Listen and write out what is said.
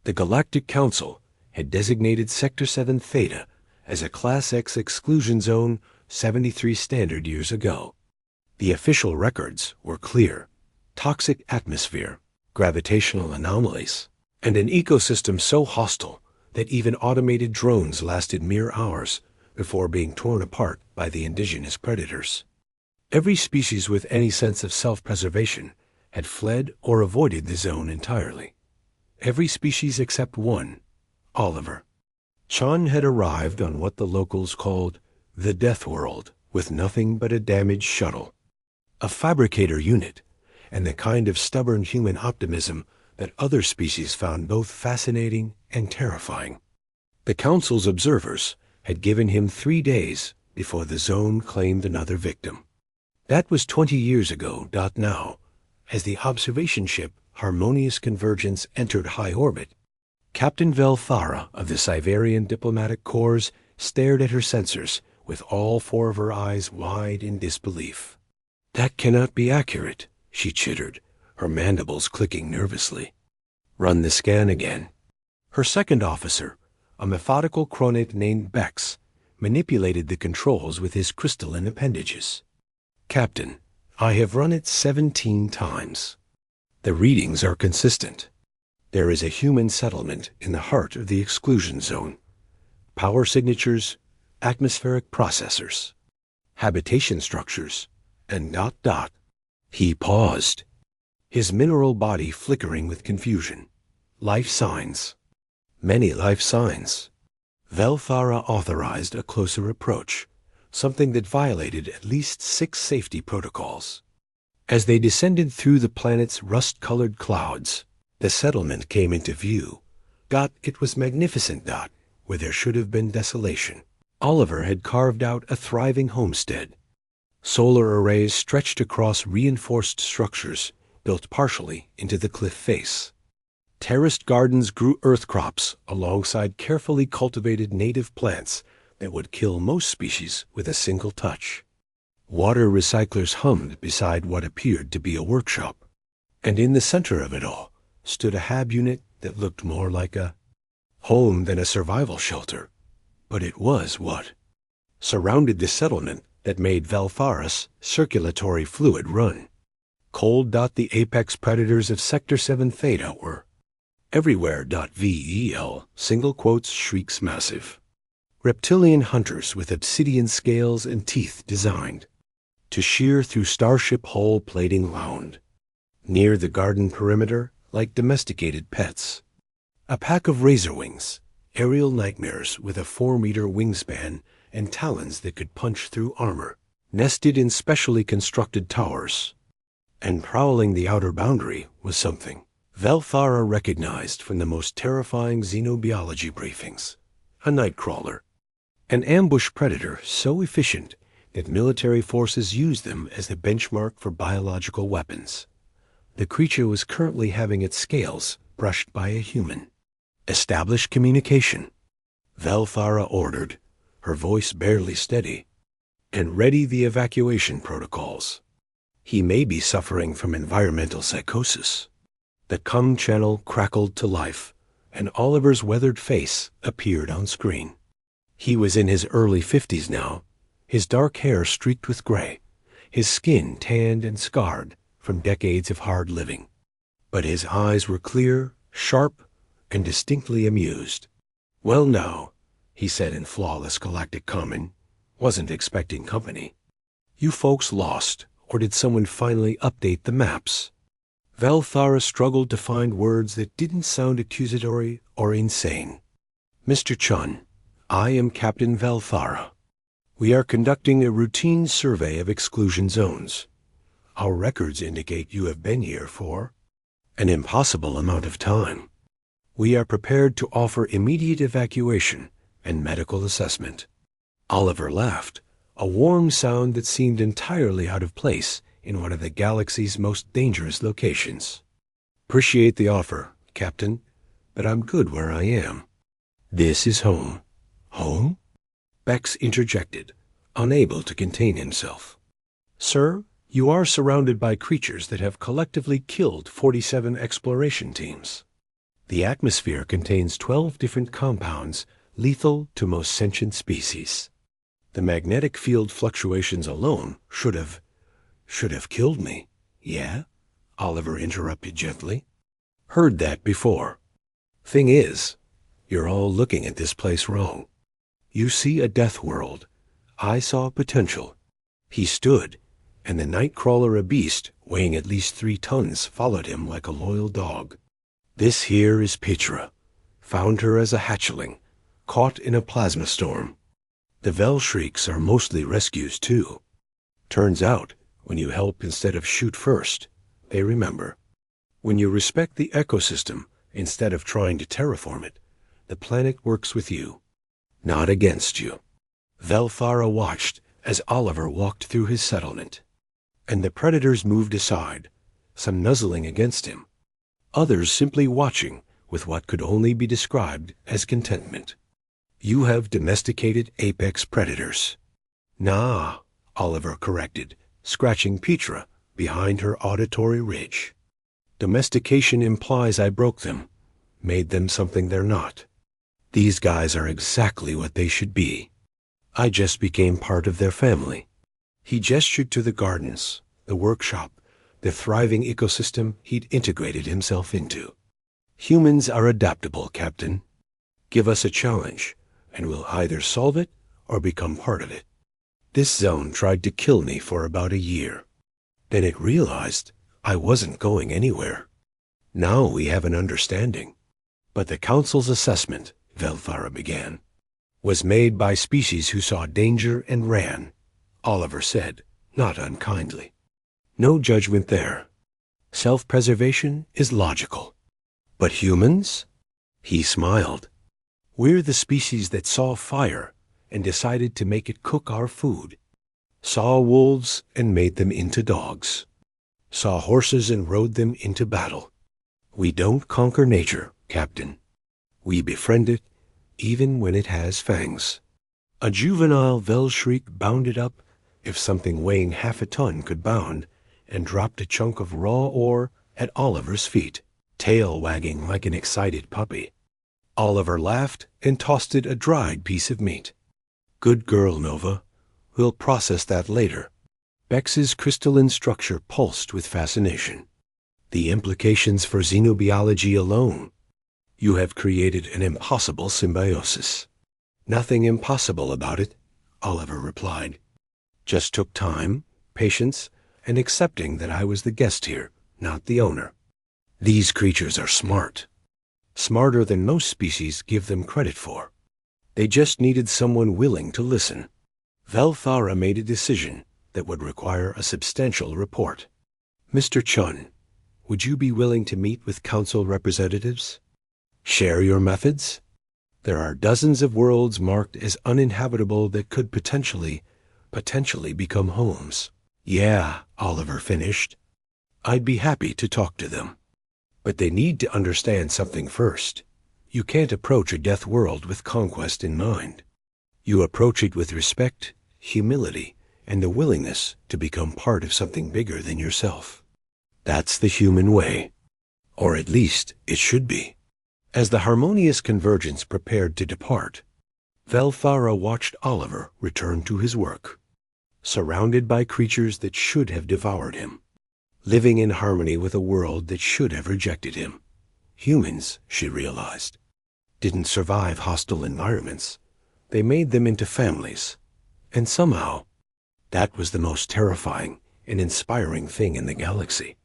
The Galactic Council had designated Sector 7 Theta as a Class X exclusion zone 73 standard years ago. The official records were clear: toxic atmosphere, gravitational anomalies, and an ecosystem so hostile that even automated drones lasted mere hours before being torn apart by the indigenous predators. Every species with any sense of self-preservation had fled or avoided the zone entirely. Every species except one, Oliver. Chun had arrived on what the locals called the Death World with nothing but a damaged shuttle, a fabricator unit, and the kind of stubborn human optimism that other species found both fascinating and terrifying. The Council's observers had given him 3 days before the zone claimed another victim. That was 20 years ago. Now, as the observation ship Harmonious Convergence entered high orbit, Captain Velthara of the Siverian Diplomatic Corps stared at her sensors with all 4 of her eyes wide in disbelief. "That cannot be accurate," she chittered, her mandibles clicking nervously. "Run the scan again." Her second officer, a methodical chronate named Bex, manipulated the controls with his crystalline appendages. "Captain, I have run it 17 times. The readings are consistent. There is a human settlement in the heart of the exclusion zone. Power signatures, atmospheric processors, habitation structures, and ... He paused, his mineral body flickering with confusion. Life signs. Many life signs. Velthara authorized a closer approach, something that violated at least 6 safety protocols. As they descended through the planet's rust-colored clouds, the settlement came into view. It was magnificent. Where there should have been desolation, Oliver had carved out a thriving homestead. Solar arrays stretched across reinforced structures built partially into the cliff face. Terraced gardens grew earth crops alongside carefully cultivated native plants that would kill most species with a single touch. Water recyclers hummed beside what appeared to be a workshop. And in the center of it all stood a hab unit that looked more like a home than a survival shelter. But it was what surrounded the settlement that made Velthara's circulatory fluid run. Cold. The apex predators of Sector 7 Theta were everywhere. VEL, single quotes, shrieks massive. Reptilian hunters with obsidian scales and teeth designed to shear through starship hull plating wound. Near the garden perimeter, like domesticated pets, a pack of razorwings, aerial nightmares with a 4-meter wingspan and talons that could punch through armor, nested in specially constructed towers. And prowling the outer boundary was something Velthara recognized from the most terrifying xenobiology briefings: a nightcrawler, an ambush predator so efficient that military forces use them as the benchmark for biological weapons. The creature was currently having its scales brushed by a human. "Establish communication," Velthara ordered, her voice barely steady, "and ready the evacuation protocols. He may be suffering from environmental psychosis." The comm channel crackled to life, and Oliver's weathered face appeared on screen. He was in his early 50s now, his dark hair streaked with gray, his skin tanned and scarred from decades of hard living. But his eyes were clear, sharp, and distinctly amused. "Well now," he said in flawless galactic common, "wasn't expecting company. You folks lost, or did someone finally update the maps?" Velthara struggled to find words that didn't sound accusatory or insane. "Mr. Chun, I am Captain Velthara. We are conducting a routine survey of exclusion zones. Our records indicate you have been here for an impossible amount of time. We are prepared to offer immediate evacuation and medical assessment." Oliver laughed, a warm sound that seemed entirely out of place in one of the galaxy's most dangerous locations. "Appreciate the offer, Captain, but I'm good where I am. This is home." "Home?" Bex interjected, unable to contain himself. "Sir, you are surrounded by creatures that have collectively killed 47 exploration teams. The atmosphere contains 12 different compounds lethal to most sentient species. The magnetic field fluctuations alone should have killed me. Yeah? Oliver interrupted gently. Heard that before. Thing is, you're all looking at this place wrong. You see a death world. I saw potential. He stood, and the night-crawler, a beast weighing at least 3 tons, followed him like a loyal dog. This here is Petra. Found her as a hatchling, caught in a plasma storm. The Velshrieks are mostly rescues, too. Turns out, when you help instead of shoot first, they remember. When you respect the ecosystem instead of trying to terraform it, the planet works with you, not against you. Velthara watched as Oliver walked through his settlement, and the predators moved aside, some nuzzling against him, others simply watching with what could only be described as contentment. You have domesticated apex predators. Nah, Oliver corrected, scratching Petra behind her auditory ridge. Domestication implies I broke them, made them something they're not. These guys are exactly what they should be. I just became part of their family. He gestured to the gardens, the workshop, the thriving ecosystem he'd integrated himself into. Humans are adaptable, Captain. Give us a challenge, and we'll either solve it or become part of it. This zone tried to kill me for about a year. Then it realized I wasn't going anywhere. Now we have an understanding. But the Council's assessment, Velthara began, was made by species who saw danger and ran, Oliver said, not unkindly. No judgment there. Self-preservation is logical. But humans? He smiled. We're the species that saw fire and decided to make it cook our food. Saw wolves and made them into dogs. Saw horses and rode them into battle. We don't conquer nature, Captain. We befriend it, even when it has fangs. A juvenile Velshriek bounded up, if something weighing half a ton could bound, and dropped a chunk of raw ore at Oliver's feet, tail wagging like an excited puppy. Oliver laughed and tossed it a dried piece of meat. Good girl, Nova. We'll process that later. Bex's crystalline structure pulsed with fascination. The implications for xenobiology alone. You have created an impossible symbiosis. Nothing impossible about it, Oliver replied. Just took time, patience, and accepting that I was the guest here, not the owner. These creatures are smart. Smarter than most species give them credit for. They just needed someone willing to listen. Velthara made a decision that would require a substantial report. Mr. Chun, would you be willing to meet with council representatives? Share your methods? There are dozens of worlds marked as uninhabitable that could potentially become homes. Yeah, Oliver finished. I'd be happy to talk to them. But they need to understand something first. You can't approach a death world with conquest in mind. You approach it with respect, humility, and the willingness to become part of something bigger than yourself. That's the human way. Or at least it should be. As the harmonious convergence prepared to depart, Velthara watched Oliver return to his work, surrounded by creatures that should have devoured him, living in harmony with a world that should have rejected him. Humans, she realized, didn't survive hostile environments. They made them into families. And somehow, that was the most terrifying and inspiring thing in the galaxy.